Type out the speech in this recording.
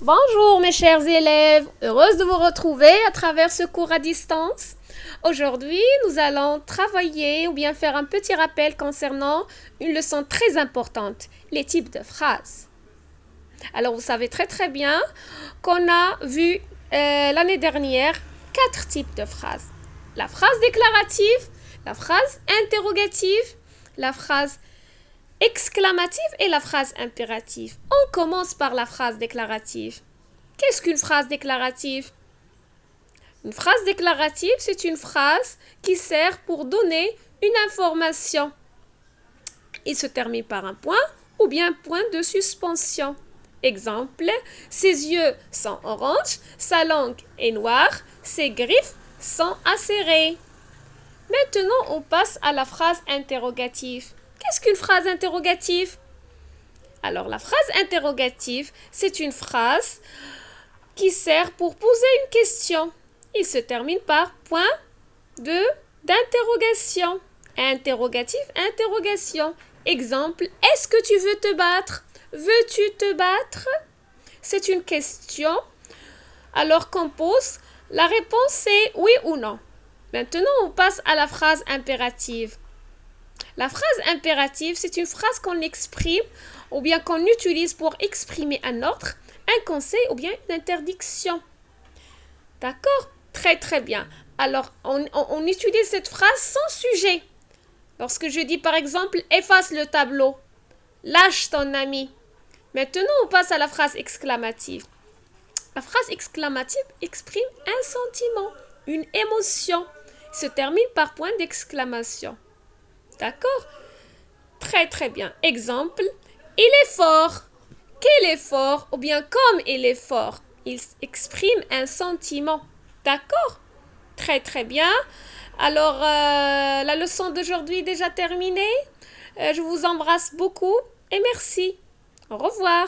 Bonjour mes chers élèves, heureuse de vous retrouver à travers ce cours à distance. Aujourd'hui, nous allons travailler ou bien faire un petit rappel concernant une leçon très importante, les types de phrases. Alors vous savez très bien qu'on a vu l'année dernière 4 types de phrases. La phrase déclarative, la phrase interrogative, la phrase exclamative et la phrase impérative. On commence par la phrase déclarative. Qu'est-ce qu'une phrase déclarative? Une phrase déclarative, c'est une phrase qui sert pour donner une information. Il se termine par un point ou bien point de suspension. Exemple, ses yeux sont oranges, sa langue est noire, ses griffes sont acérées. Maintenant, on passe à la phrase interrogative. Qu'est-ce qu'une phrase interrogative? Alors, la phrase interrogative, c'est une phrase qui sert pour poser une question. Il se termine par point d'interrogation. Interrogatif, interrogation. Exemple, est-ce que tu veux te battre? Veux-tu te battre? C'est une question. Alors qu'on pose, la réponse est oui ou non. Maintenant, on passe à la phrase impérative. La phrase impérative, c'est une phrase qu'on exprime ou bien qu'on utilise pour exprimer un ordre, un conseil ou bien une interdiction. D'accord? Très bien. Alors, on utilise cette phrase sans sujet. Lorsque je dis par exemple, efface le tableau, lâche ton ami. Maintenant, on passe à la phrase exclamative. La phrase exclamative exprime un sentiment, une émotion. Il se termine par point d'exclamation. D'accord? Très bien. Exemple, il est fort. Quel effort? Ou bien comme il est fort. Il exprime un sentiment. D'accord? Très bien. Alors, la leçon d'aujourd'hui est déjà terminée. Je vous embrasse beaucoup et merci. Au revoir.